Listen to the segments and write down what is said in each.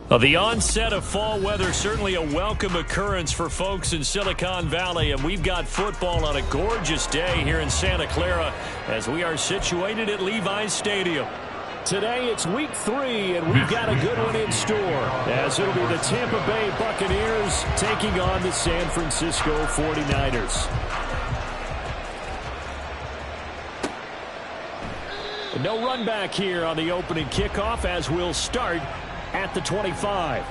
The onset of fall weather, certainly a welcome occurrence for folks in Silicon Valley, and we've got football on a gorgeous day here in Santa Clara as we are situated at Levi's Stadium. Today it's week 3, and we've got a good one in store, as it'll be the Tampa Bay Buccaneers taking on the San Francisco 49ers. No run back here on the opening kickoff as we'll start at the 25.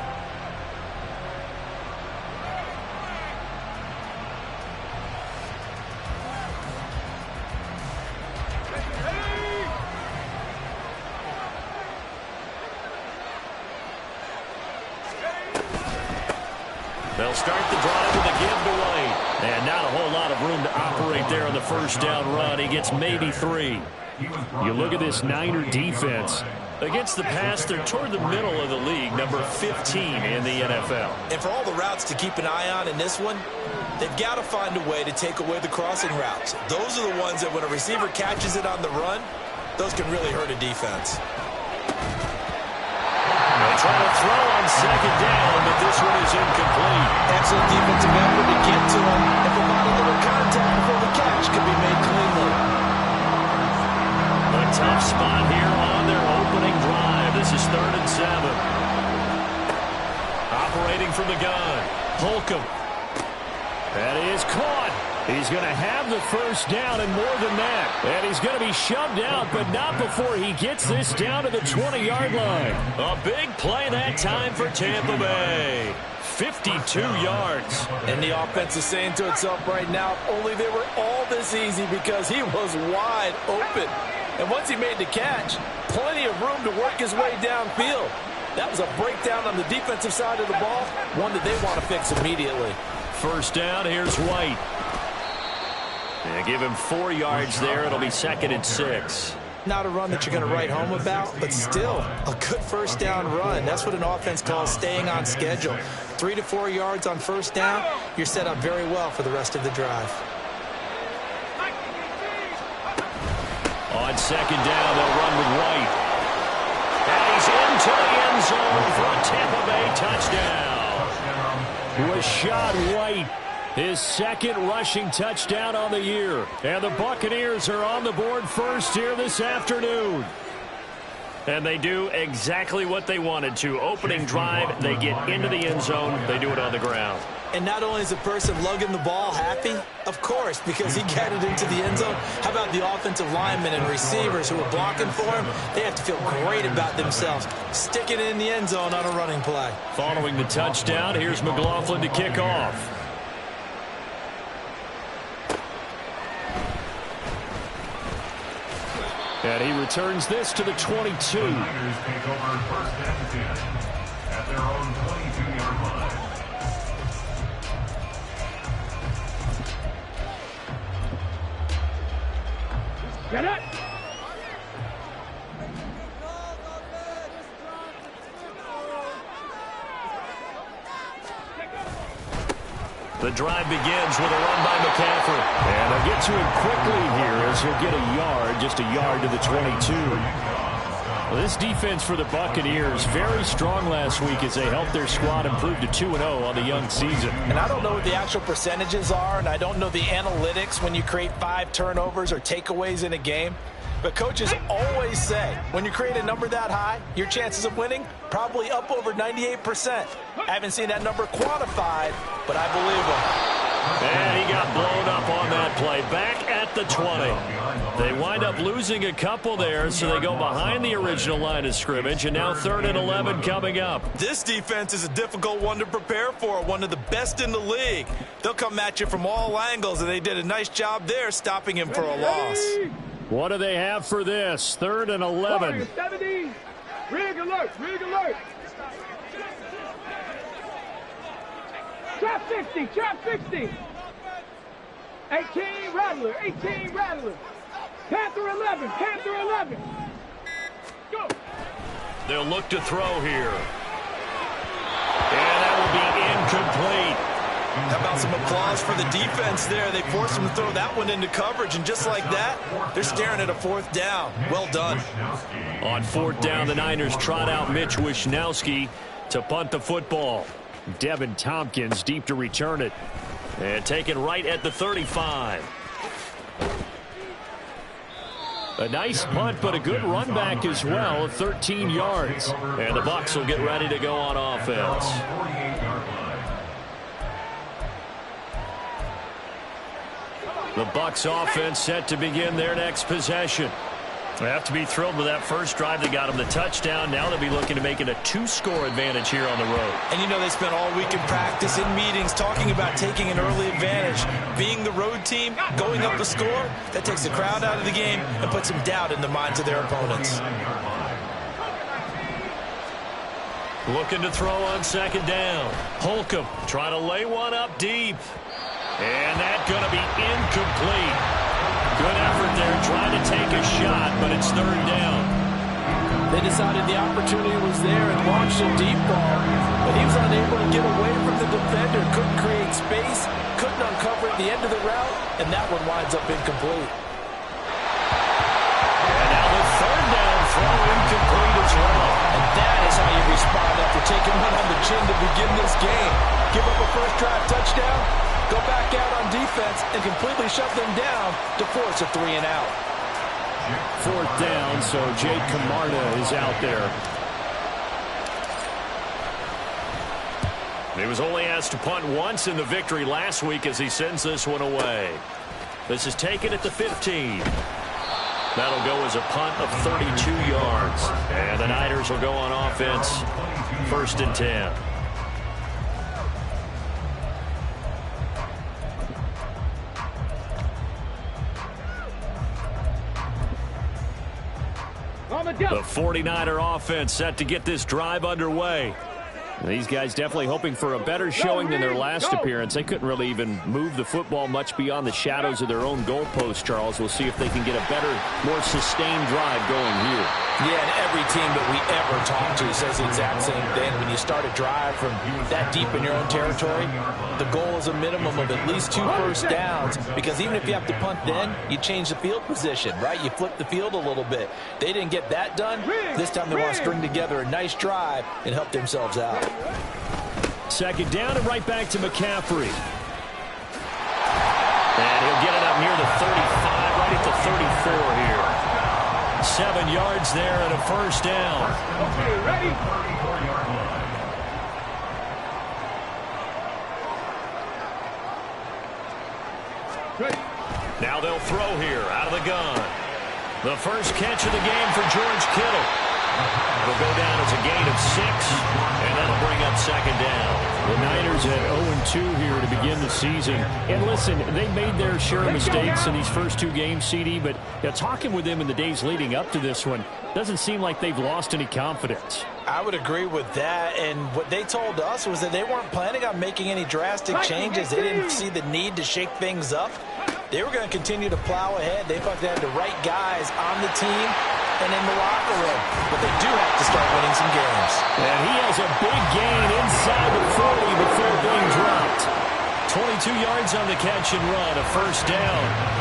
They'll start the drive with a giveaway. And not a whole lot of room to operate there on the first down run. He gets maybe 3. You look at this Niner defense. Against the pass, they're toward the middle of the league, number 15 in the NFL. And for all the routes to keep an eye on in this one, they've got to find a way to take away the crossing routes. Those are the ones that when a receiver catches it on the run, those can really hurt a defense. They try to throw on second down, but this one is incomplete. Excellent defensive effort to get to him and provide a little contact before the catch can be made cleanly. A tough spot here on their opening drive. This is 3rd and 7. Operating from the gun. Holcomb. That is caught. He's going to have the first down and more than that. And he's going to be shoved out, but not before he gets this down to the 20-yard line. A big play that time for Tampa Bay. 52 yards. And the offense is saying to itself right now, if only they were all this easy, because he was wide open. And once he made the catch, plenty of room to work his way downfield. That was a breakdown on the defensive side of the ball, one that they want to fix immediately. First down, here's White. And give him 4 yards there. It'll be 2nd and 6. Not a run that you're going to write home about, but still a good first down run. That's what an offense calls staying on schedule. 3 to 4 yards on first down, you're set up very well for the rest of the drive. On second down, they'll run with White. And he's into the end zone for a Tampa Bay touchdown. Rachaad White, his 2nd rushing touchdown on the year. And the Buccaneers are on the board first here this afternoon. And they do exactly what they wanted to. Opening drive, they get into the end zone. They do it on the ground. And not only is the person lugging the ball happy, of course, because he got it into the end zone. How about the offensive linemen and receivers who are blocking for him? They have to feel great about themselves, sticking it in the end zone on a running play. Following the touchdown, here's McLaughlin to kick off. And he returns this to the 22. Niners take over 1st and 10 at their own 22-yard line. Get it! The drive begins with a run by McCaffrey. And they'll get to him quickly here as he'll get a yard, just a yard to the 22. Well, this defense for the Buccaneers, very strong last week as they helped their squad improve to 2-0 on the young season. And I don't know what the actual percentages are, and I don't know the analytics when you create 5 turnovers or takeaways in a game. But coaches always say, when you create a number that high, your chances of winning probably up over 98%. I haven't seen that number quantified, but I believe him. And he got blown up on that play. Back at the 20. They wind up losing a couple there, so they go behind the original line of scrimmage, and now 3rd and 11 coming up. This defense is a difficult one to prepare for, one of the best in the league. They'll come at you from all angles, and they did a nice job there stopping him for a loss. What do they have for this? 3rd and 11. 70. Rig alert. Rig alert. Trap 60. Trap 60. 18 Rattler. 18 Rattler. Panther 11. Panther 11. Go. They'll look to throw here. And that will be incomplete. How about some applause for the defense there? They forced him to throw that one into coverage, and just like that, they're staring at a fourth down. Well done. On fourth down, the Niners trot out Mitch Wishnowsky to punt the football. Devin Tompkins deep to return it. And taken right at the 35. A nice punt, but a good run back as well, 13 yards. And the Bucs will get ready to go on offense. The Bucs offense set to begin their next possession. They have to be thrilled with that first drive that got them the touchdown. Now they'll be looking to make it a 2-score advantage here on the road. And you know they spent all week in practice, in meetings, talking about taking an early advantage. Being the road team, going up the score, that takes the crowd out of the game and puts some doubt in the minds of their opponents. Looking to throw on second down. Holcomb trying to lay one up deep. And that's going to be incomplete. Good effort there trying to take a shot, but it's third down. They decided the opportunity was there and launched a deep ball, but he was unable to get away from the defender, couldn't create space, couldn't uncover at the end of the route, and that one winds up incomplete. And now the third down throw incomplete as well. And that is how you respond after taking one on the chin to begin this game. Give up a first drive touchdown, go back out on defense and completely shut them down to force a 3-and-out. Fourth down, so Jake Camarda is out there. He was only asked to punt once in the victory last week as he sends this one away. This is taken at the 15. That'll go as a punt of 32 yards. And the Niners will go on offense, first and 10. The 49er offense set to get this drive underway. These guys definitely hoping for a better showing than their last appearance. They couldn't really even move the football much beyond the shadows of their own goalpost, Charles. We'll see if they can get a better, more sustained drive going here. Yeah, and every team that we ever talk to says the exact same thing. When you start a drive from that deep in your own territory, the goal is a minimum of at least 2 first downs, because even if you have to punt then, you change the field position, right? You flip the field a little bit. They didn't get that done. This time they want to string together a nice drive and help themselves out. Second down and right back to McCaffrey. And he'll get it up near the 35, right at the 34 here. 7 yards there and a first down. Okay, ready? Now they'll throw here out of the gun. The first catch of the game for George Kittle. It'll go down as a gain of 6, and that'll bring up second down. The Niners at 0-2 here to begin the season. And listen, they made their share of mistakes in these first 2 games, CD, but talking with them in the days leading up to this one, doesn't seem like they've lost any confidence. I would agree with that, and what they told us was that they weren't planning on making any drastic changes. They didn't see the need to shake things up. They were going to continue to plow ahead. They thought they had the right guys on the team and in the locker room, but they do have to start winning some games. And he has a big gain inside the 40 before being dropped. 22 yards on the catch and run, a first down.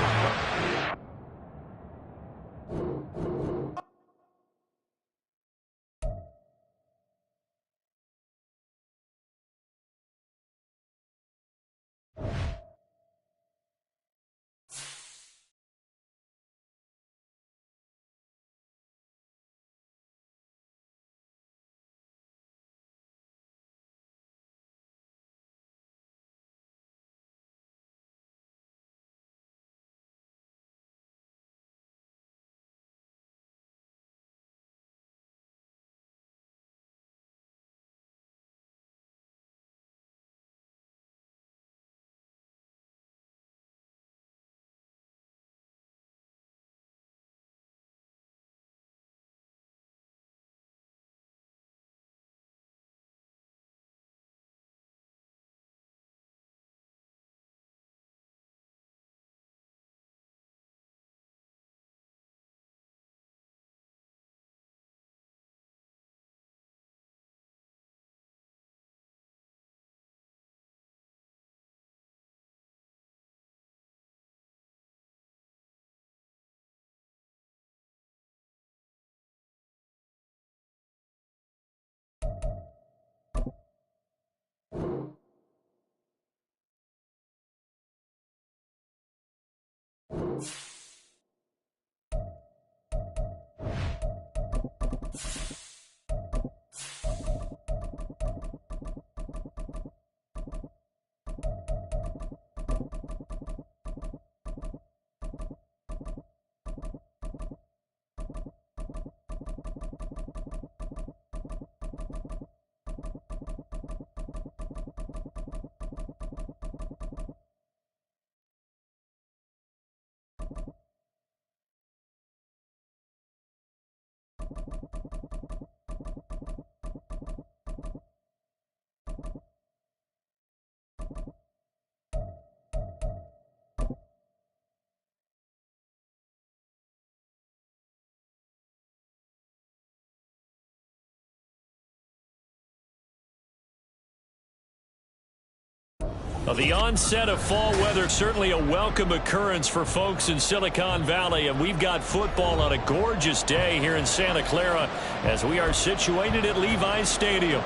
The onset of fall weather, certainly a welcome occurrence for folks in Silicon Valley, and we've got football on a gorgeous day here in Santa Clara as we are situated at Levi's Stadium.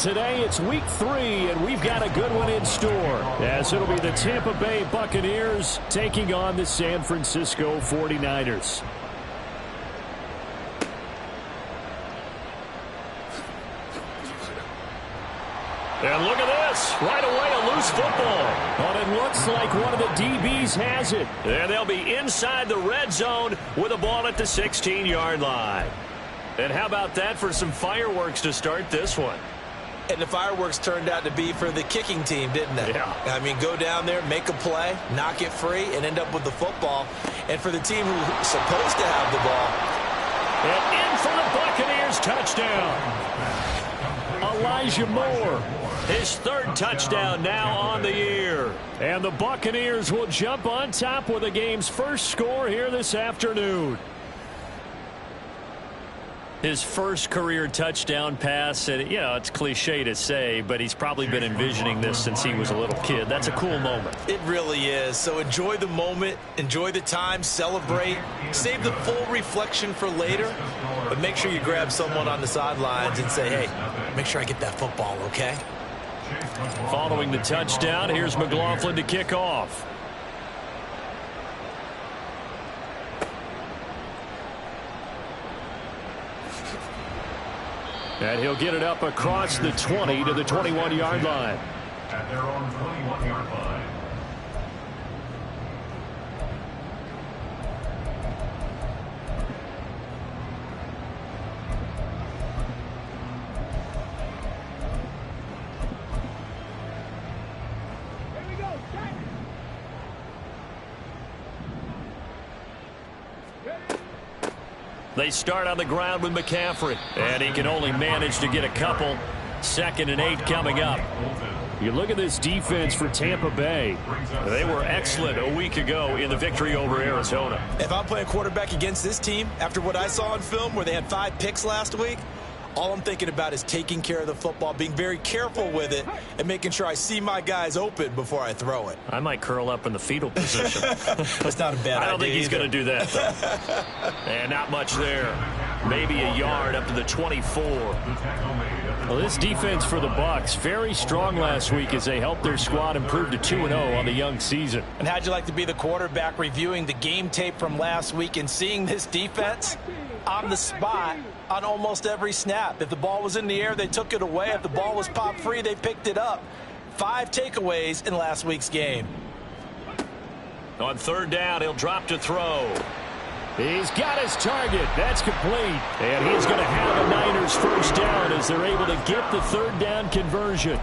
Today it's week 3, and we've got a good one in store, as it'll be the Tampa Bay Buccaneers taking on the San Francisco 49ers. And look at this. Right away, a loose football. But it looks like one of the DBs has it. And they'll be inside the red zone with a ball at the 16-yard line. And how about that for some fireworks to start this one? And the fireworks turned out to be for the kicking team, didn't they? Yeah. I mean, go down there, make a play, knock it free, and end up with the football. And for the team who's supposed to have the ball. And in for the Buccaneers, touchdown. Elijah Moore, his 3rd touchdown now on the year. And the Buccaneers will jump on top with the game's first score here this afternoon. His first career touchdown pass, and you know, it's cliche to say, but he's probably been envisioning this since he was a little kid. That's a cool moment. It really is. So enjoy the moment, enjoy the time, celebrate, save the full reflection for later, but make sure you grab someone on the sidelines and say, hey, make sure I get that football, okay? Following the touchdown, here's McLaughlin to kick off. And he'll get it up across the 20 to the 21-yard line. At their own 21-yard line. They start on the ground with McCaffrey, and he can only manage to get a couple. 2nd and 8 coming up. You look at this defense for Tampa Bay. They were excellent a week ago in the victory over Arizona. If I'm playing quarterback against this team, after what I saw on film where they had 5 picks last week, all I'm thinking about is taking care of the football, being very careful with it, and making sure I see my guys open before I throw it. I might curl up in the fetal position. That's not a bad idea. I don't think he's going to do that, though. And not much there. Maybe a yard up to the 24. Well, this defense for the Bucs, very strong last week as they helped their squad improve to 2-0 on the young season. And how'd you like to be the quarterback reviewing the game tape from last week and seeing this defense on the spot on almost every snap? If the ball was in the air, they took it away. If the ball was popped free, they picked it up. 5 takeaways in last week's game. On 3rd down, he'll drop to throw. He's got his target. That's complete. And he's going to have a Niners first down as they're able to get the 3rd down conversion.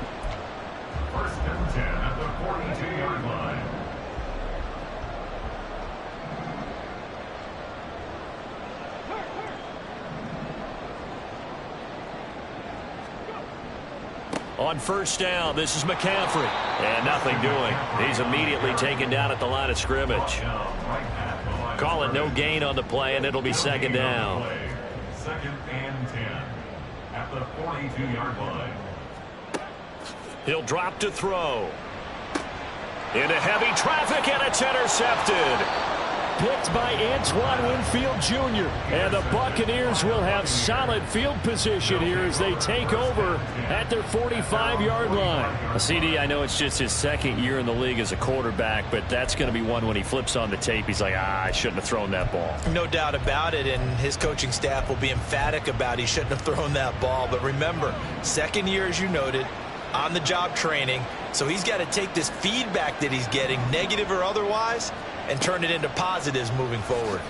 1st and 10 at the 42-yard line. On 1st down, this is McCaffrey. And nothing doing. He's immediately taken down at the line of scrimmage. Call it no gain on the play, and it'll be 2nd down. 2nd and 10 at the 42-yard line. He'll drop to throw. Into heavy traffic, and it's intercepted. Picked by Antoine Winfield Jr. And the Buccaneers will have solid field position here as they take over at their 45-yard line. CD, I know it's just his 2nd year in the league as a quarterback, but that's going to be one when he flips on the tape. He's like, I shouldn't have thrown that ball. No doubt about it, and his coaching staff will be emphatic about he shouldn't have thrown that ball. But remember, 2nd year, as you noted, on-the-job training. So he's got to take this feedback that he's getting, negative or otherwise, and turn it into positives moving forward.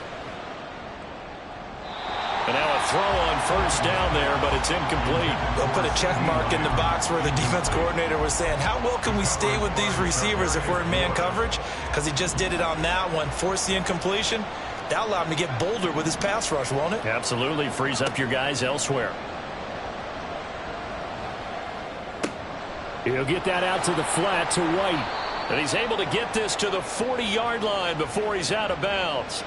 And now a throw on 1st down there, but it's incomplete. They'll put a check mark in the box where the defense coordinator was saying, how well can we stay with these receivers if we're in man coverage? Because he just did it on that one, forced the incompletion. That allowed him to get bolder with his pass rush, won't it? Absolutely. Frees up your guys elsewhere. He'll get that out to the flat to White. And he's able to get this to the 40-yard line before he's out of bounds.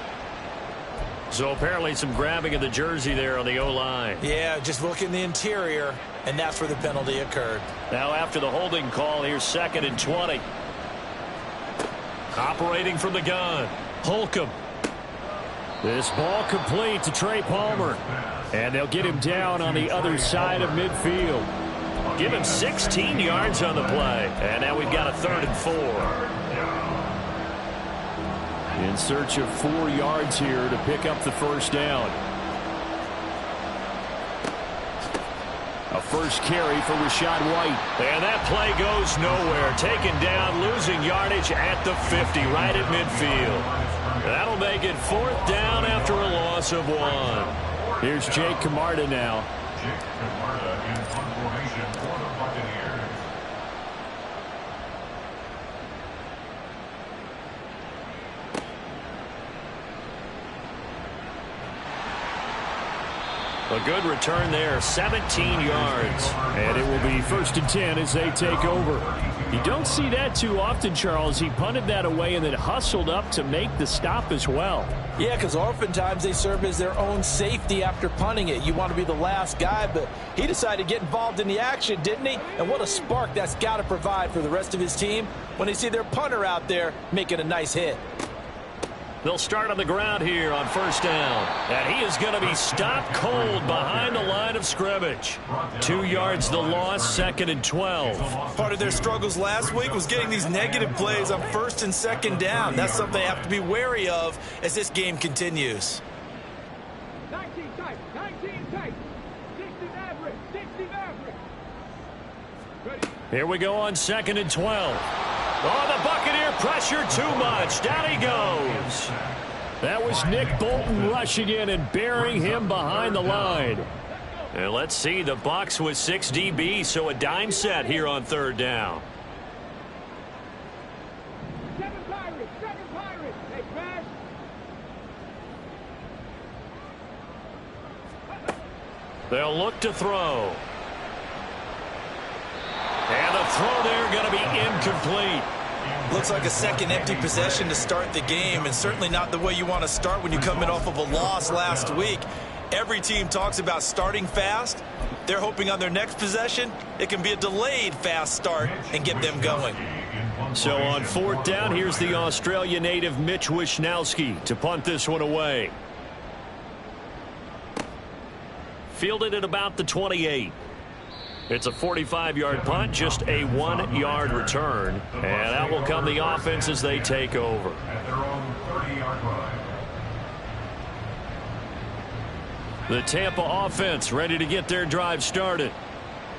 So apparently some grabbing of the jersey there on the O-line. Yeah, just look in the interior, and that's where the penalty occurred. Now after the holding call, here's 2nd and 20. Operating from the gun, Holcomb. This ball complete to Trey Palmer. And they'll get him down on the other side of midfield. Give him 16 yards on the play. And now we've got a 3rd and 4. In search of 4 yards here to pick up the first down. A first carry for Rachaad White. And that play goes nowhere. Taken down, losing yardage at the 50, right at midfield. That'll make it 4th down after a loss of 1. Here's Jake Camarda now. Jake Camarda in punt formation for the Buccaneers. A good return there, 17 yards. And it will be 1st and 10 as they take over. You don't see that too often, Charles. He punted that away and then hustled up to make the stop as well. Yeah, because oftentimes they serve as their own safety after punting it. You want to be the last guy, but he decided to get involved in the action, didn't he? And what a spark that's got to provide for the rest of his team when they see their punter out there making a nice hit. They'll start on the ground here on 1st down. And he is going to be stopped cold behind the line of scrimmage. 2 yards the loss, 2nd and 12. Part of their struggles last week was getting these negative plays on 1st and 2nd down. That's something they have to be wary of as this game continues. 19 tight, 19 tight. 60 average, 60 average. Ready? Here we go on 2nd and 12. Oh, the Buccaneer pressure too much. Down he goes. That was Nick Bolton rushing in and burying him behind the line. And let's see, the Bucs with 6 DB, so a dime set here on 3rd down. 7 Pirates, 7 Pirates. Hey, pass. They'll look to throw. And the throw there going to be incomplete. Looks like a second empty possession to start the game, and certainly not the way you want to start when you come in off of a loss last week. Every team talks about starting fast. They're hoping on their next possession it can be a delayed fast start and get them going. So on 4th down, here's the Australia native Mitch Wishnowsky to punt this one away. Fielded at about the 28. It's a 45-yard punt, just a 1-yard return. And out will come the offense as they take over. At their own 30-yard line. The Tampa offense ready to get their drive started.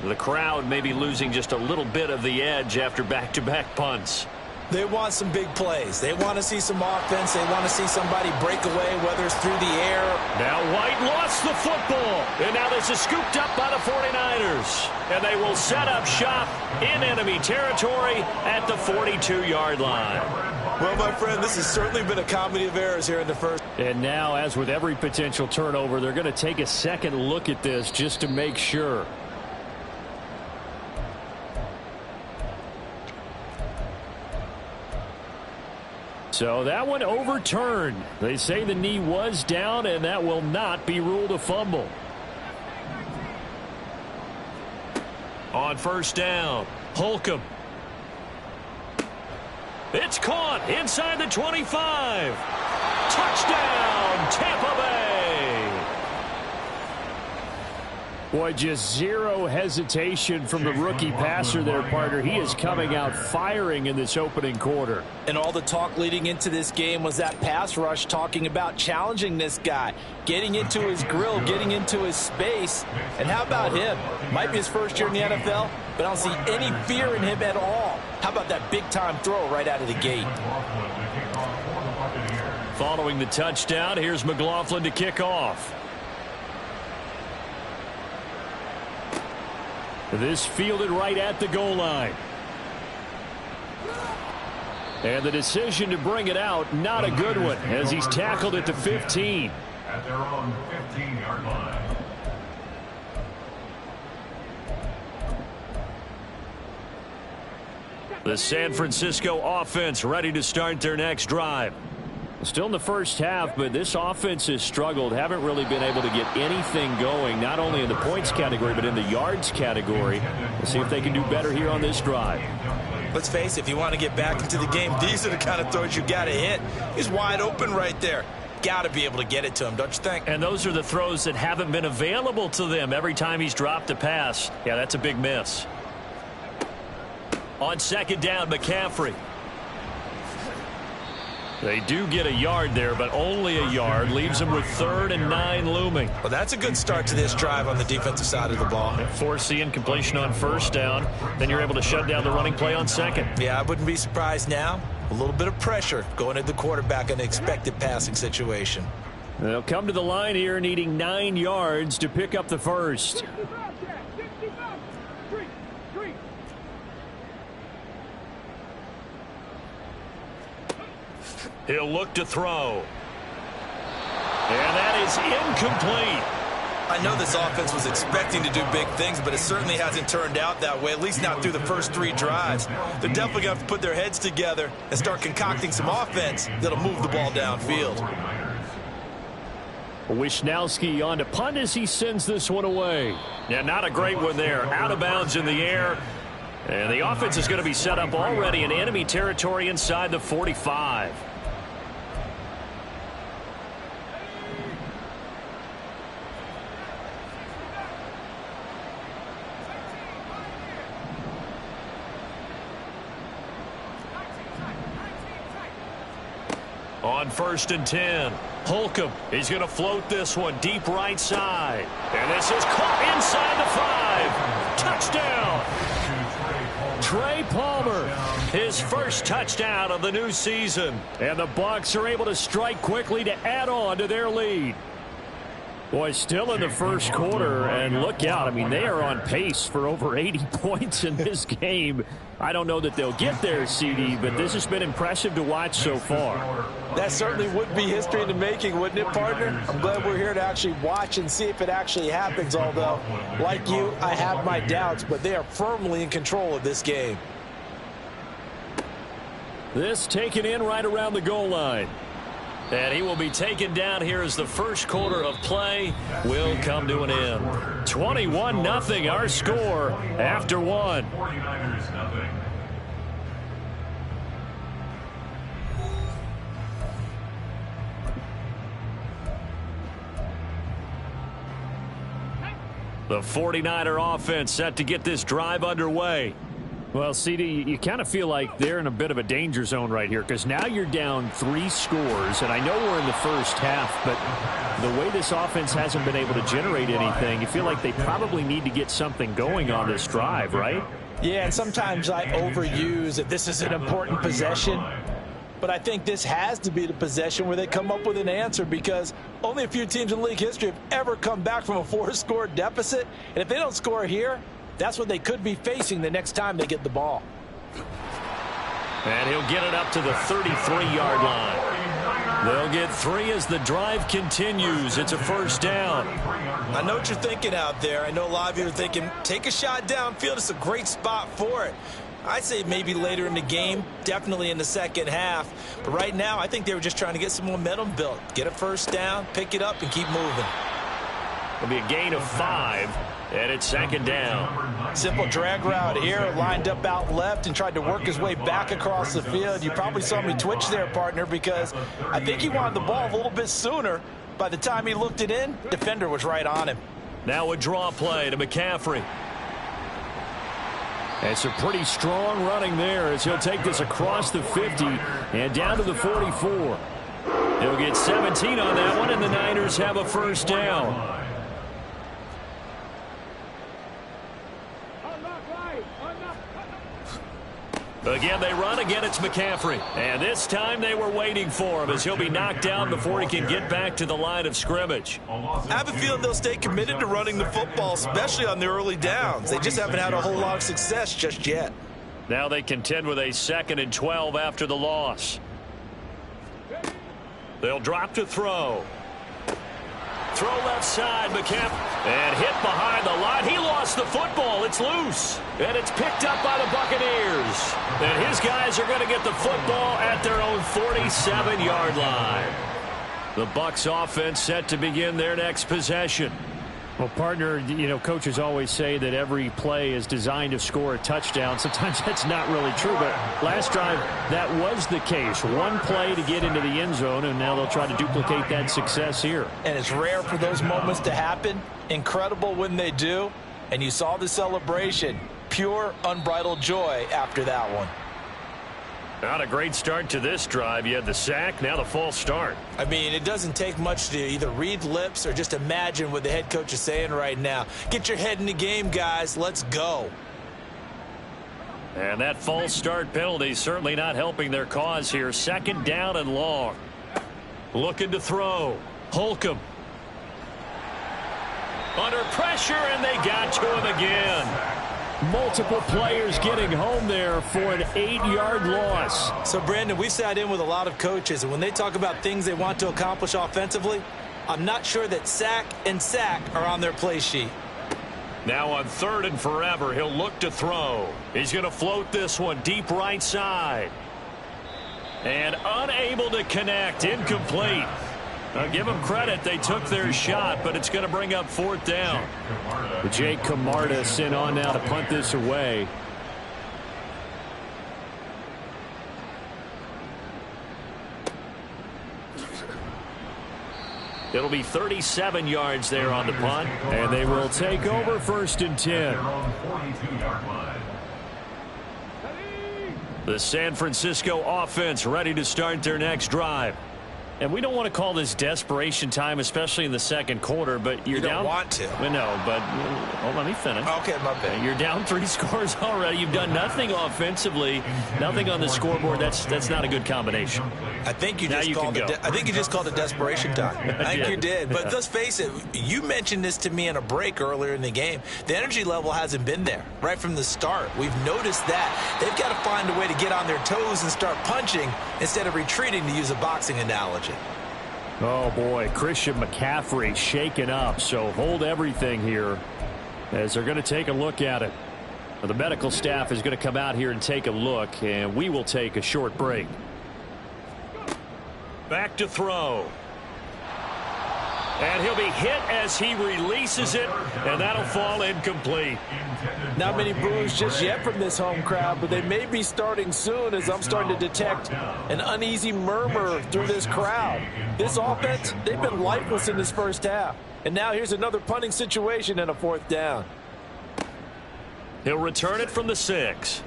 The crowd may be losing just a little bit of the edge after back-to-back punts. They want some big plays. They want to see some offense. They want to see somebody break away, whether it's through the air. Now White lost the football. And now this is scooped up by the 49ers. And they will set up shop in enemy territory at the 42-yard line. Well, my friend, this has certainly been a comedy of errors here in the first. And now, as with every potential turnover, they're going to take a second look at this just to make sure. So that one overturned. They say the knee was down, and that will not be ruled a fumble. On 1st down, Holcomb. It's caught inside the 25. Touchdown, Tampa Bay. Boy, just zero hesitation from the rookie passer there, partner. He is coming out firing in this opening quarter. And all the talk leading into this game was that pass rush talking about challenging this guy, getting into his grill, getting into his space. And how about him? Might be his first year in the NFL, but I don't see any fear in him at all. How about that big-time throw right out of the gate? Following the touchdown, here's McLaughlin to kick off. This fielded right at the goal line. And the decision to bring it out, not a good one, as he's tackled at the 15. At their own 15-yard line. The San Francisco offense ready to start their next drive. Still in the first half, but this offense has struggled. Haven't really been able to get anything going, not only in the points category, but in the yards category. We'll see if they can do better here on this drive. Let's face it, if you want to get back into the game, these are the kind of throws you got to hit. He's wide open right there. Got to be able to get it to him, don't you think? And those are the throws that haven't been available to them every time he's dropped a pass. Yeah, that's a big miss. On second down, McCaffrey. They do get a yard there, but only a yard. Leaves them with 3rd and 9 looming. Well, that's a good start to this drive on the defensive side of the ball. Force the incompletion on first down. Then you're able to shut down the running play on second. Yeah, I wouldn't be surprised now. A little bit of pressure going at the quarterback in an expected passing situation. They'll come to the line here needing 9 yards to pick up the first. He'll look to throw. And that is incomplete. I know this offense was expecting to do big things, but it certainly hasn't turned out that way, at least not through the first 3 drives. They're definitely going to have to put their heads together and start concocting some offense that'll move the ball downfield. Wisnowski on to punt as he sends this one away. Yeah, not a great one there. Out of bounds in the air. And the offense is going to be set up already in enemy territory inside the 45. On 1st and 10, Holcomb. He's going to float this one deep right side. And this is caught inside the 5. Touchdown. Trey Palmer, his first touchdown of the new season. And the Bucs are able to strike quickly to add on to their lead. Boy, still in the first quarter, and look out. I mean, they are on pace for over 80 points in this game. I don't know that they'll get there, CD, but this has been impressive to watch so far. That certainly would be history in the making, wouldn't it, partner? I'm glad we're here to actually watch and see if it actually happens, although, like you, I have my doubts, but they are firmly in control of this game. This taken in right around the goal line. And he will be taken down here as the first quarter of play will come to an end. 21-0 our score after 1. 49ers nothing. The 49er offense set to get this drive underway. Well, CD, you kind of feel like they're in a bit of a danger zone right here because now you're down 3 scores, and I know we're in the first half, but the way this offense hasn't been able to generate anything, you feel like they probably need to get something going on this drive, right? Yeah, and sometimes I overuse that this is an important possession, but I think this has to be the possession where they come up with an answer because only a few teams in league history have ever come back from a 4-score deficit, and if they don't score here, that's what they could be facing the next time they get the ball. And he'll get it up to the 33-yard line. They'll get 3 as the drive continues. It's a first down. I know what you're thinking out there. I know a lot of you are thinking, take a shot downfield. It's a great spot for it. I'd say maybe later in the game, definitely in the second half. But right now, I think they were just trying to get some momentum built. Get a first down, pick it up, and keep moving. It'll be a gain of 5. And it's second down. Simple drag route here, lined up out left and tried to work his way back across the field. You probably saw me twitch there, partner, because I think he wanted the ball a little bit sooner. By the time he looked it in, defender was right on him. Now a draw play to McCaffrey. It's a pretty strong running there as he'll take this across the 50 and down to the 44. He'll get 17 on that one, and the Niners have a first down. Again, they run. Again, it's McCaffrey. And this time they were waiting for him as he'll be knocked down before he can get back to the line of scrimmage. I have a feeling they'll stay committed to running the football, especially on the early downs. They just haven't had a whole lot of success just yet. Now they contend with a 2nd and 12 after the loss. They'll drop to throw. Throw left side, McCaffrey. And hit behind the line. He lost the football. It's loose. And it's picked up by the Buccaneers. And his guys are going to get the football at their own 47-yard line. The Bucs offense set to begin their next possession. Well, partner, coaches always say that every play is designed to score a touchdown. Sometimes that's not really true, but last drive, that was the case. One play to get into the end zone, and now they'll try to duplicate that success here. And it's rare for those moments to happen. Incredible when they do. And you saw the celebration. Pure, unbridled joy after that one. Not a great start to this drive. You had the sack, now the false start. I mean, it doesn't take much to either read lips or just imagine what the head coach is saying right now. Get your head in the game, guys. Let's go. And that false start penalty certainly not helping their cause here. Second down and long. Looking to throw. Holcomb. Under pressure, and they got to him again. Multiple players getting home there for an 8-yard loss. So, Brandon, we sat in with a lot of coaches, and when they talk about things they want to accomplish offensively, I'm not sure that sack and sack are on their play sheet. Now on 3rd and forever, he'll look to throw. He's going to float this one deep right side. And unable to connect. Incomplete. I'll give them credit. They took their shot, but it's going to bring up 4th down. Jake Camarda sent on now to punt this away. It'll be 37 yards there on the punt. And they will take over 1st and 10. The San Francisco offense ready to start their next drive. And we don't want to call this desperation time, especially in the second quarter, but you're down. You don't want to. No, but let me finish. Okay, my bad. You're down 3 scores already. You've done nothing offensively, nothing on the scoreboard. That's not a good combination. I think you just called it. I think you just called it desperation time. I think you did. But let's face it. You mentioned this to me in a break earlier in the game. The energy level hasn't been there right from the start. We've noticed that they've got to find a way to get on their toes and start punching instead of retreating, to use a boxing analogy. Oh, boy, Christian McCaffrey shaken up, so hold everything here as they're going to take a look at it. The medical staff is going to come out here and take a look, and we will take a short break. Back to throw. And he'll be hit as he releases it, and that'll fall incomplete. Not many boos just yet from this home crowd, but they may be starting soon, as I'm starting to detect an uneasy murmur through this crowd. This offense, they've been lifeless in this first half. And now here's another punting situation and a 4th down. He'll return it from the 6.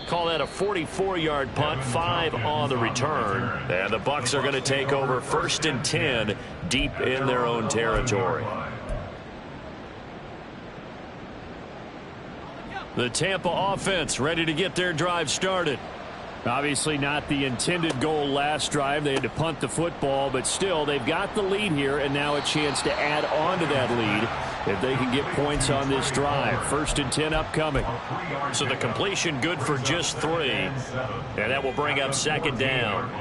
Call that a 44-yard punt, 5 on the return. And the Bucs are going to take over 1st and 10 deep in their own territory. The Tampa offense ready to get their drive started. Obviously not the intended goal last drive. They had to punt the football, but still they've got the lead here, and now a chance to add on to that lead if they can get points on this drive. 1st and 10 upcoming. So the completion good for just 3, and that will bring up 2nd down.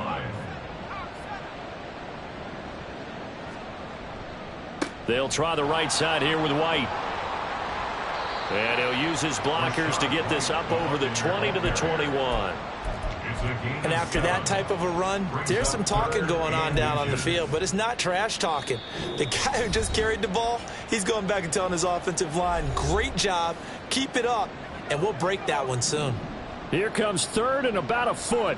They'll try the right side here with White. And he'll use his blockers to get this up over the 20 to the 21. And after that type of a run, there's some talking going on down on the field, but it's not trash talking. The guy who just carried the ball, he's going back and telling his offensive line, great job, keep it up, and we'll break that one soon. Here comes 3rd and about a foot.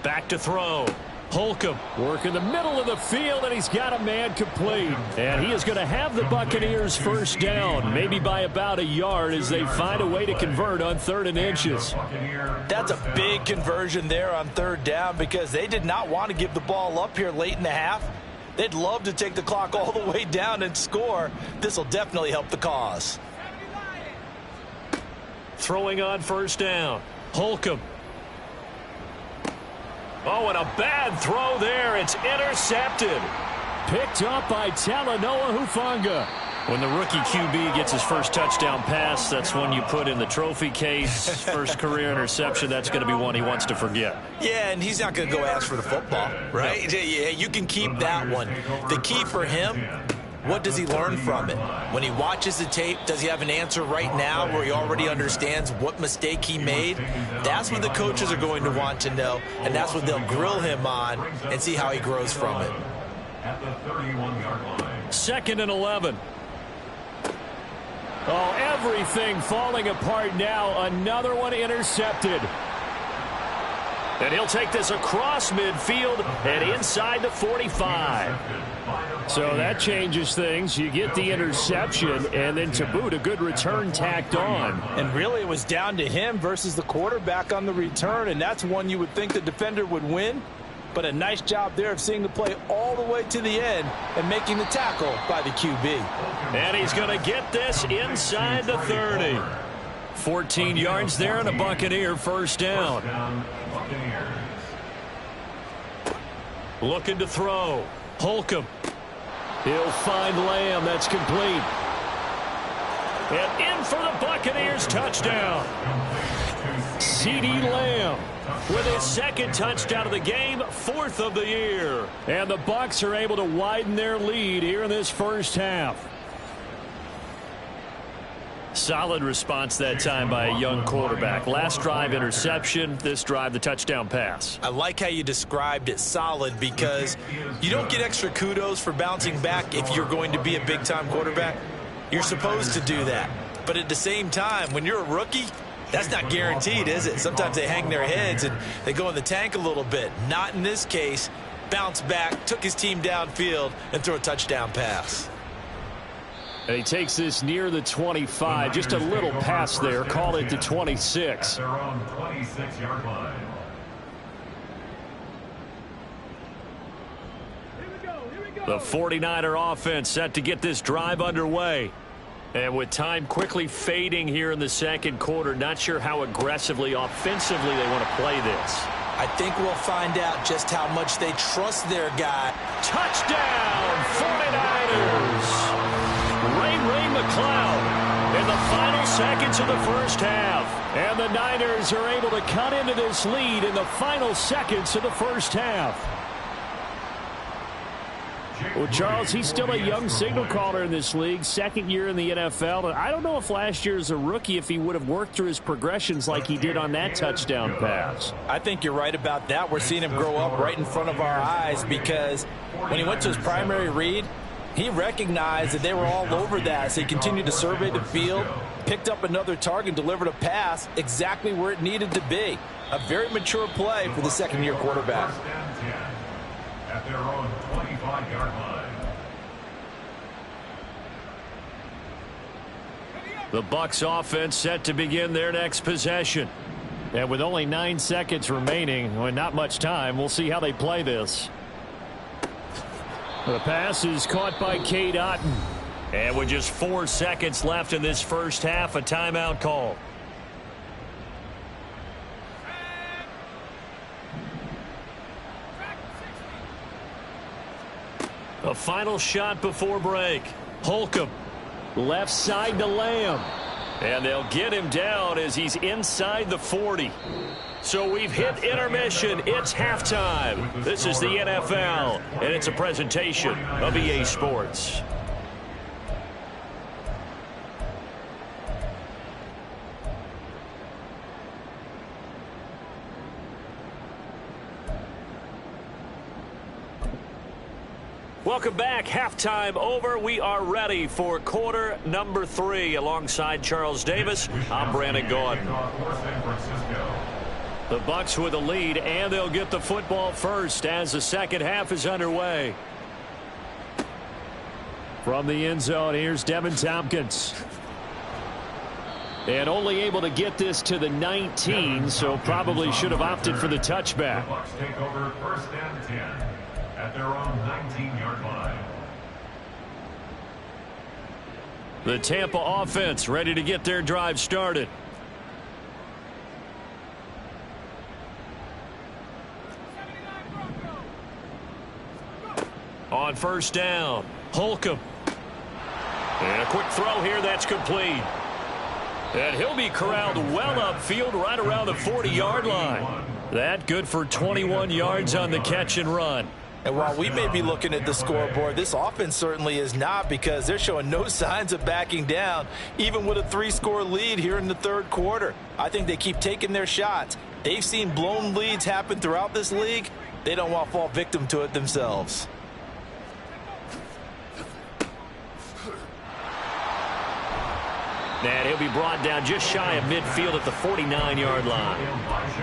Back to throw. Holcomb working the middle of the field, and he's got a man complete. And he is going to have the Buccaneers 1st down, maybe by about a yard, as they find a way to convert on 3rd and inches. That's a big conversion there on 3rd down, because they did not want to give the ball up here late in the half. They'd love to take the clock all the way down and score. This will definitely help the cause. Throwing on 1st down. Holcomb. Oh, and a bad throw there. It's intercepted. Picked up by Talanoa Hufanga. When the rookie QB gets his first touchdown pass, that's one you put in the trophy case. First career interception, that's going to be one he wants to forget. Yeah, and he's not going to go ask for the football, right? No. Yeah, you can keep that one. The key for him what does he learn from it? When he watches the tape, does he have an answer right now where he already understands what mistake he made? That's what the coaches are going to want to know, and that's what they'll grill him on and see how he grows from it. At the 31-yard line. 2nd and 11. Oh, everything falling apart now. Another one intercepted. And he'll take this across midfield and inside the 45. So that changes things. You get the interception, and then to boot, a good return tacked on. And really, it was down to him versus the quarterback on the return, and that's one you would think the defender would win. But a nice job there of seeing the play all the way to the end and making the tackle by the QB. And he's going to get this inside the 30. 14 yards there and a Buccaneer first down. Looking to throw. Holcomb. He'll find Lamb. That's complete. And in for the Buccaneers touchdown. CeeDee Lamb with his 2nd touchdown of the game, 4th of the year. And the Bucs are able to widen their lead here in this first half. Solid response that time by a young quarterback. Last drive interception, this drive the touchdown pass. I like how you described it, solid, because you don't get extra kudos for bouncing back if you're going to be a big-time quarterback. You're supposed to do that. But at the same time, when you're a rookie, that's not guaranteed, is it? Sometimes they hang their heads and they go in the tank a little bit. Not in this case. Bounce back, took his team downfield, and threw a touchdown pass. And he takes this near the 25. Just a little pass there. Call it the 26. Their own 26-yard line. The 49er offense set to get this drive underway. And with time quickly fading here in the second quarter, not sure how aggressively, offensively they want to play this. I think we'll find out just how much they trust their guy. Touchdown, 49ers! Ray McCloud in the final seconds of the first half. And the Niners are able to cut into this lead in the final seconds of the first half. Well, Charles, he's still a young signal caller in this league, 2nd year in the NFL. I don't know if last year as a rookie if he would have worked through his progressions like he did on that touchdown pass. I think you're right about that. We're seeing him grow up right in front of our eyes because when he went to his primary read, he recognized that they were all over that, so he continued to survey the field, picked up another target, delivered a pass exactly where it needed to be. A very mature play for the 2nd-year quarterback. At their own 25-yard line. The Bucs offense set to begin their next possession. And with only 9 seconds remaining, well, not much time, we'll see how they play this. The pass is caught by Cade Otton. And with just 4 seconds left in this first half, a timeout call. A final shot before break. Holcomb, left side to Lamb. And they'll get him down as he's inside the 40. So we've hit intermission. It's halftime. This is the NFL, and it's a presentation of EA Sports. Welcome back. Halftime over. We are ready for quarter number 3. Alongside Charles Davis, I'm Brandon Gordon. The Bucs with a lead, and they'll get the football first as the second half is underway. From the end zone, here's Devin Tompkins. And only able to get this to the 19, so probably should have opted for the touchback. The Bucs take over 1st and 10 at their own 19-yard line. The Tampa offense ready to get their drive started. On first down, Holcomb. And a quick throw here that's complete. And he'll be corralled well upfield right around the 40-yard line. That good for 21 yards on the catch and run. And while we may be looking at the scoreboard, this offense certainly is not, because they're showing no signs of backing down, even with a 3-score lead here in the third quarter. I think they keep taking their shots. They've seen blown leads happen throughout this league. They don't want to fall victim to it themselves. And he'll be brought down just shy of midfield at the 49-yard line.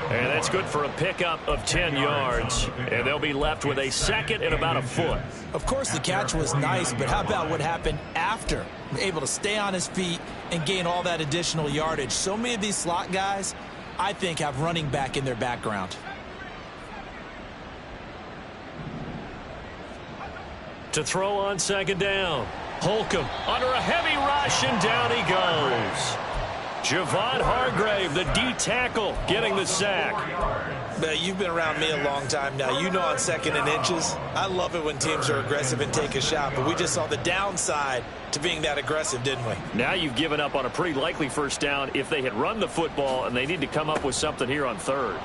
And that's good for a pickup of 10 yards. And they'll be left with a second and about a foot. Of course, the catch was nice, but how about what happened after? Able to stay on his feet and gain all that additional yardage. So many of these slot guys, I think, have running back in their background. To throw on second down. Holcomb under a heavy rush, and down he goes. Javon Hargrave, the D tackle, getting the sack. But you've been around me a long time now. You know on second and inches, I love it when teams are aggressive and take a shot. But we just saw the downside to being that aggressive, didn't we? Now you've given up on a pretty likely first down if they had run the football, and they need to come up with something here on third.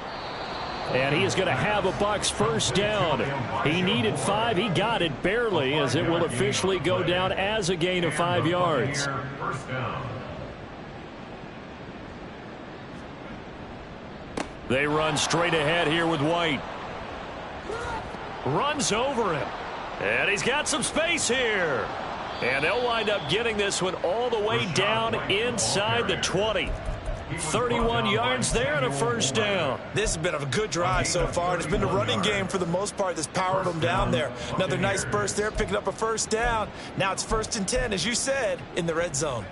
And he is going to have a Bucs first down. He needed 5. He got it barely, as it will officially go down as a gain of 5 yards. They run straight ahead here with White. Runs over him. And he's got some space here. And they'll wind up getting this one all the way down inside the 20. 31 yards there and a first down. This has been a good drive so far, and it's been a running game for the most part that's powered them down there. Another nice burst there, picking up a first down. Now it's 1st and 10, as you said, in the red zone.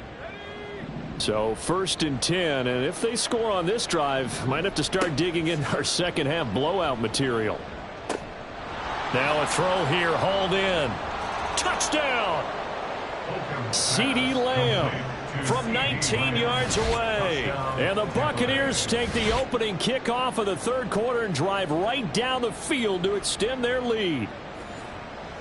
So 1st and 10, and if they score on this drive, might have to start digging in our second half blowout material. Now a throw here, hauled in. Touchdown! CeeDee Lamb from 19 yards away. And the Buccaneers take the opening kickoff of the third quarter and drive right down the field to extend their lead.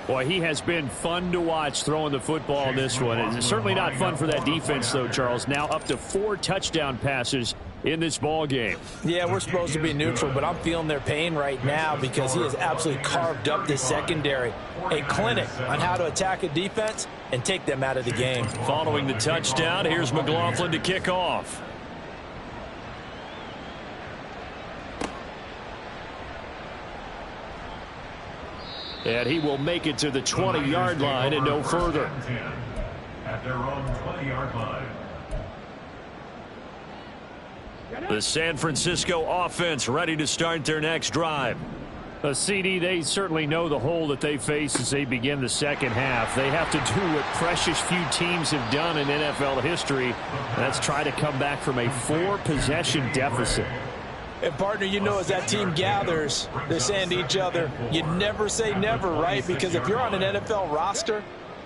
Boy, he has been fun to watch throwing the football in this one. It's certainly not fun for that defense, though, Charles. Now up to 4 touchdown passes in this ball game. Yeah, we're supposed to be neutral, but I'm feeling their pain right now because he has absolutely carved up this secondary. A clinic on how to attack a defense and take them out of the game. Following the touchdown, here's McLaughlin to kick off. And he will make it to the 20-yard line and no further. At their own 20-yard line. The San Francisco offense ready to start their next drive. CD, they certainly know the hole that they face as they begin the second half. They have to do what precious few teams have done in NFL history. And that's try to come back from a 4-possession deficit. And, partner, you know, as that team gathers, they're saying to each other, you never say never, right? Because if you're on an NFL roster,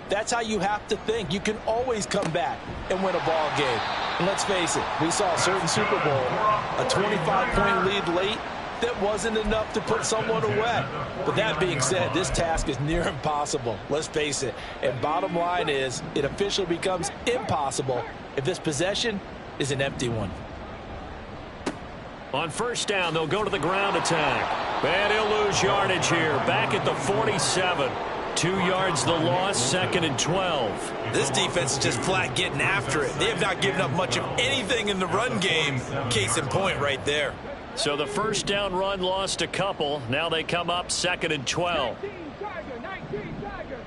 that's how you have to think. You can always come back and win a ball game. And let's face it, we saw a certain Super Bowl, a 25-point lead late, that wasn't enough to put someone away. But that being said, this task is near impossible. Let's face it. And bottom line is, it officially becomes impossible if this possession is an empty one. On first down, they'll go to the ground attack. And he'll lose yardage here. Back at the 47. 2 yards the loss, 2nd and 12. This defense is just flat getting after it. They have not given up much of anything in the run game. Case in point right there. So the first down run lost a couple. Now they come up 2nd and 12. 19 Tiger.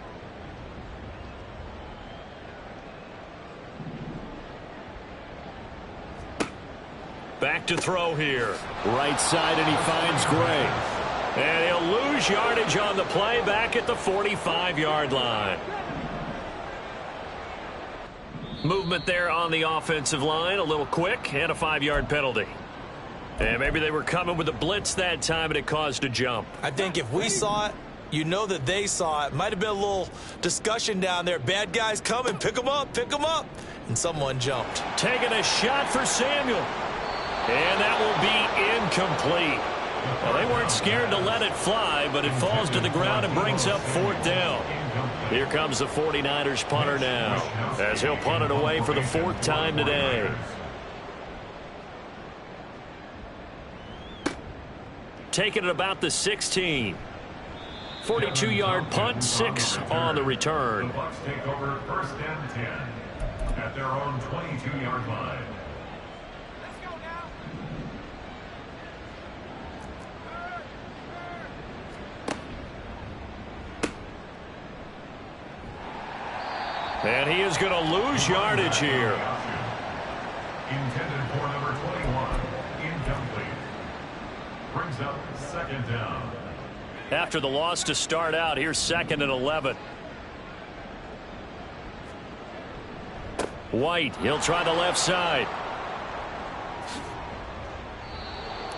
Back to throw here. Right side, and he finds Gray. And he'll lose yardage on the play back at the 45-yard line. Movement there on the offensive line, a little quick, and a 5-yard penalty. And maybe they were coming with a blitz that time, and it caused a jump. I think if we saw it, you know that they saw it. Might have been a little discussion down there. Bad guys coming, pick them up. And someone jumped. Taking a shot for Samuel. And that will be incomplete. Well, they weren't scared to let it fly, but it falls to the ground and brings up 4th down. Here comes the 49ers punter now, as he'll punt it away for the 4th time today. Taking it about the 16. 42-yard punt, 6 on the return. The Bucs take over 1st and 10 at their own 22-yard line. And he is going to lose yardage here. Intended for number 21. Incomplete. Brings up 2nd down. After the loss to start out, here's 2nd and 11. White, he'll try the left side.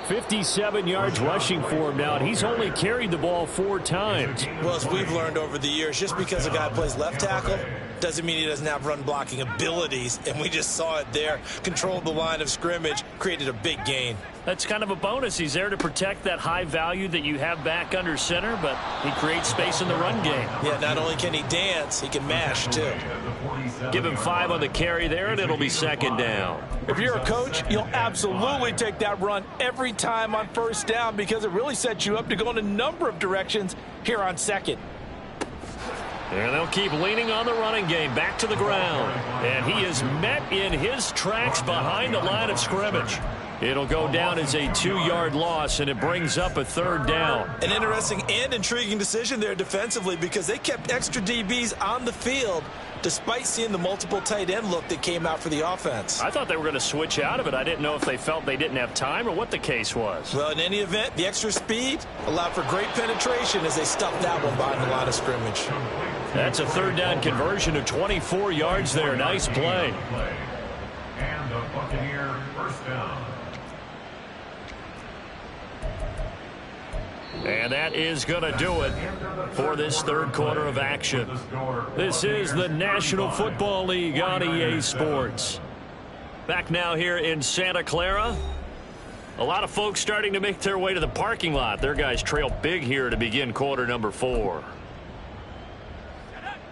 57 yards rushing for him now, and he's only carried the ball 4 times. Well, as we've learned over the years, just because a guy plays left tackle doesn't mean he doesn't have run blocking abilities, and we just saw it there. Controlled the line of scrimmage, created a big gain. That's kind of a bonus. He's there to protect that high value that you have back under center, but he creates space in the run game. Yeah, not only can he dance, he can mash, too. Give him 5 on the carry there, and it'll be 2nd down. If you're a coach, you'll absolutely take that run every time on 1st down because it really sets you up to go in a number of directions here on 2nd. And they'll keep leaning on the running game back to the ground. And he is met in his tracks behind the line of scrimmage. It'll go down as a 2-yard loss, and it brings up a 3rd down. An interesting and intriguing decision there defensively because they kept extra DBs on the field despite seeing the multiple tight end look that came out for the offense. I thought they were going to switch out of it. I didn't know if they felt they didn't have time or what the case was. Well, in any event, the extra speed allowed for great penetration as they stuffed that one behind the line of scrimmage. That's a 3rd down conversion of 24 yards there. Nice play. And the Buccaneer 1st down. And that is going to do it for this 3rd quarter of action. This is the National Football League on EA Sports. Back now here in Santa Clara. A lot of folks starting to make their way to the parking lot. Their guys trail big here to begin quarter number 4.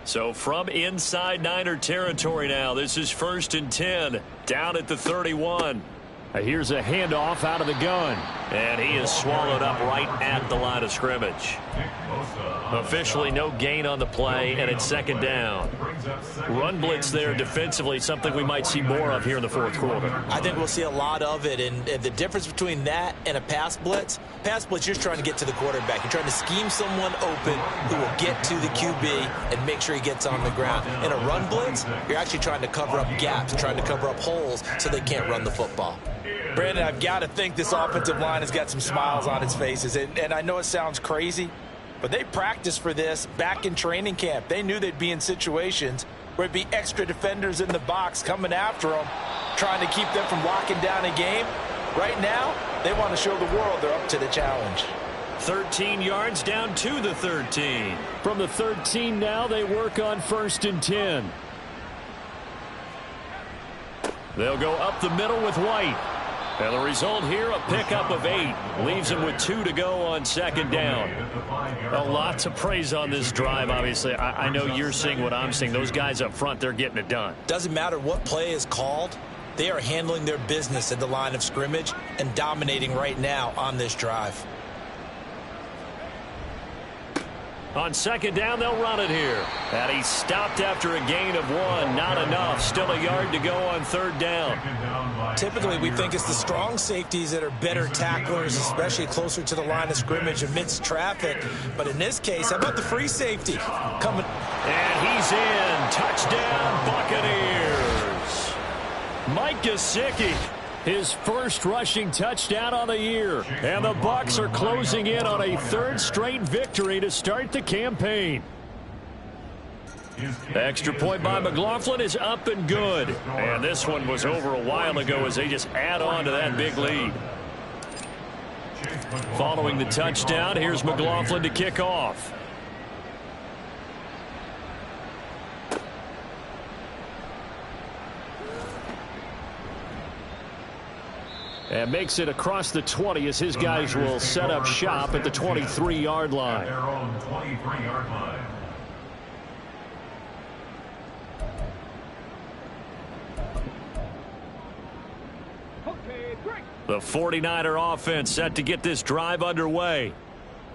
So from inside Niner territory now, this is 1st and 10 down at the 31. Here's a handoff out of the gun. And he is swallowed up right at the line of scrimmage. Officially no gain on the play, and it's 2nd down. Run blitz there defensively, something we might see more of here in the 4th quarter. I think we'll see a lot of it, and the difference between that and a pass blitz, you're just trying to get to the quarterback. You're trying to scheme someone open who will get to the QB and make sure he gets on the ground. In a run blitz, you're actually trying to cover up gaps, trying to cover up holes so they can't run the football. Brandon, I've got to think this offensive line has got some smiles on its faces, and I know it sounds crazy, but they practiced for this back in training camp. They knew they'd be in situations where it'd be extra defenders in the box coming after them, trying to keep them from locking down a game. Right now, they want to show the world they're up to the challenge. 13 yards down to the 13. From the 13 now, they work on 1st and 10. They'll go up the middle with White. And the result here, a pickup of 8. Leaves him with 2 to go on 2nd down. A lot to praise on this drive, obviously. I know you're seeing what I'm seeing. Those guys up front, they're getting it done. Doesn't matter what play is called. They are handling their business at the line of scrimmage and dominating right now on this drive. On 2nd down, they'll run it here. And he stopped after a gain of 1. Not enough. Still a yard to go on 3rd down. Typically, we think it's the strong safeties that are better tacklers, especially closer to the line of scrimmage amidst traffic. But in this case, how about the free safety? Coming. And he's in. Touchdown, Buccaneers. Mike Gesicki. His first rushing touchdown on the year. And the Bucs are closing in on a 3rd straight victory to start the campaign. Extra point by McLaughlin is up and good. And this one was over a while ago as they just add on to that big lead. Following the touchdown, here's McLaughlin to kick off. And makes it across the 20 as his guys will set up shop at the 23-yard line. Their own 23-yard line. Okay, break. The 49er offense set to get this drive underway.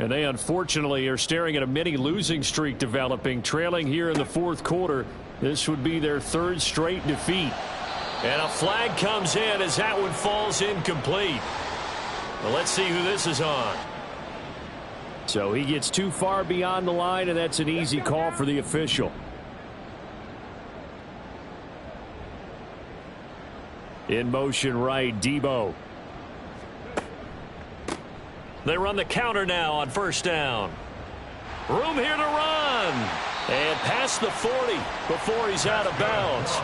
And they unfortunately are staring at a mini losing streak developing, trailing here in the fourth quarter. This would be their third straight defeat. And a flag comes in as that one falls incomplete. Well, let's see who this is on. So he gets too far beyond the line, and that's an easy call for the official. In motion right, Debo. They run the counter now on first down. Room here to run. And past the 40 before he's out of bounds.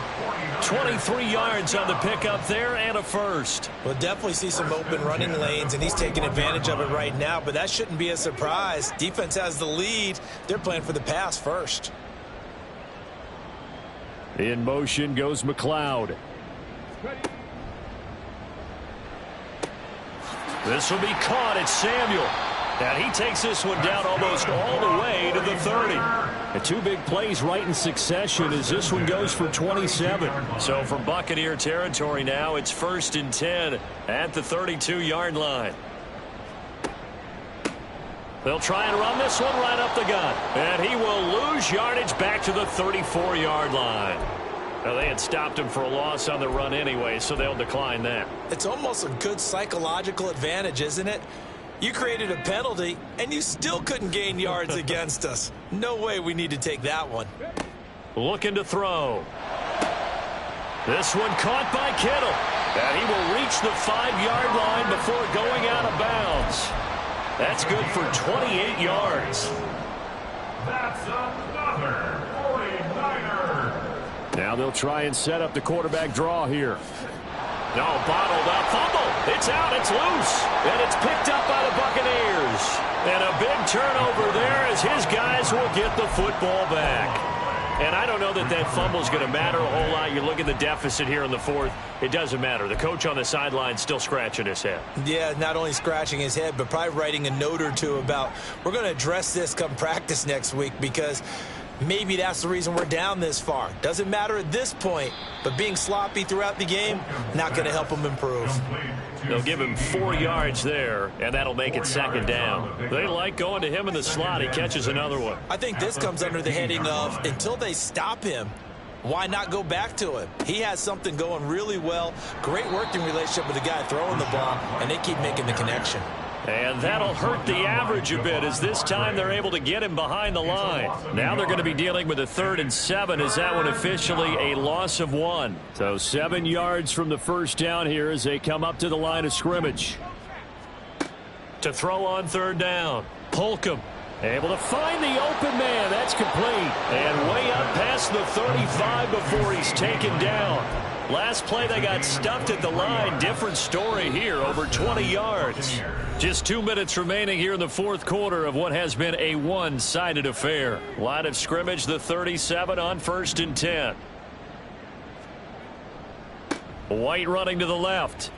23 yards on the pickup there and a first. We'll definitely see some open running lanes, and he's taking advantage of it right now, but that shouldn't be a surprise. Defense has the lead. They're playing for the pass first. In motion goes McLeod. This will be caught. It's Samuel. And he takes this one down almost all the way to the 30. And two big plays right in succession as this one goes for 27. So from Buccaneer territory now, it's 1st and 10 at the 32-yard line. They'll try and run this one right up the gut. And he will lose yardage back to the 34-yard line. Now, they had stopped him for a loss on the run anyway, so they'll decline that. It's almost a good psychological advantage, isn't it? You created a penalty, and you still couldn't gain yards against us. No way we need to take that one. Looking to throw. This one caught by Kittle. And he will reach the 5-yard line before going out of bounds. That's good for 28 yards. That's another 49er. Now they'll try and set up the quarterback draw here. No, bottled up. Fumble. It's out. It's loose. And it's picked up by the Buccaneers. And a big turnover there as his guys will get the football back. And I don't know that that fumble is going to matter a whole lot. You look at the deficit here in the fourth. It doesn't matter. The coach on the sideline still scratching his head. Yeah, not only scratching his head, but probably writing a note or two about we're going to address this come practice next week because maybe that's the reason we're down this far. Doesn't matter at this point, but being sloppy throughout the game, not going to help him improve. They'll give him 4 yards there, and that'll make it 2nd down. They like going to him in the slot. He catches another one. I think this comes under the heading of until they stop him, why not go back to him? He has something going really well. Great working relationship with the guy throwing the ball, and they keep making the connection. And that'll hurt the average a bit as this time they're able to get him behind the line. Now they're going to be dealing with a 3rd and 7 as that one officially a loss of 1. So 7 yards from the first down here as they come up to the line of scrimmage. To throw on 3rd down. Holcomb able to find the open man. That's complete. And way up past the 35 before he's taken down. Last play they got stuffed at the line. Different story here, over 20 yards. Just 2 minutes remaining here in the fourth quarter of what has been a one-sided affair. Line of scrimmage, the 37 on 1st and 10. White running to the left.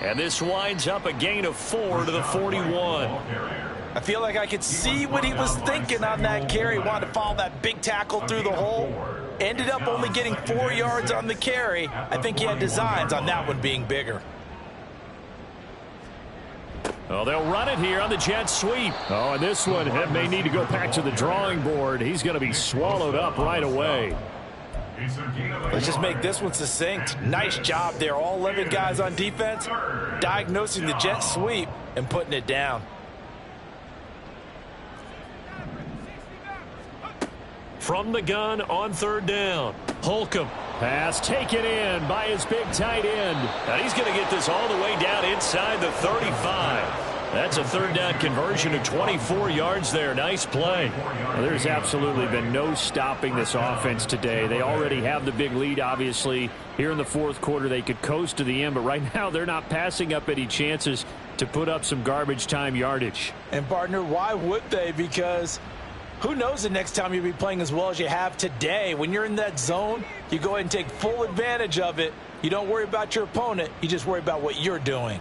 And this winds up a gain of 4 to the 41. I feel like I could see what he was thinking on that carry. Wanted to follow that big tackle through the hole. Ended up only getting 4 yards on the carry. I think he had designs on that one being bigger. Oh, they'll run it here on the jet sweep. Oh, and this one may need to go back to the drawing board. He's going to be swallowed up right away. Let's just make this one succinct. Nice job there. All 11 guys on defense diagnosing the jet sweep and putting it down. From the gun on 3rd down. Holcomb. Pass taken in by his big tight end. And he's going to get this all the way down inside the 35. That's a 3rd down conversion of 24 yards there. Nice play. Well, there's absolutely been no stopping this offense today. They already have the big lead, obviously. Here in the fourth quarter, they could coast to the end, but right now they're not passing up any chances to put up some garbage time yardage. And, partner, why would they? Because who knows the next time you'll be playing as well as you have today. When you're in that zone, you go ahead and take full advantage of it. You don't worry about your opponent. You just worry about what you're doing.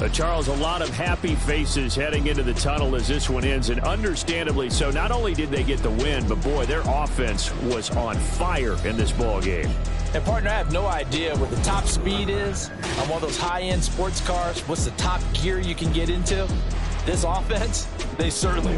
Charles, a lot of happy faces heading into the tunnel as this one ends, and understandably so. Not only did they get the win, but boy, their offense was on fire in this ball game. And partner, I have no idea what the top speed is on one of those high-end sports cars. What's the top gear you can get into? This offense, they certainly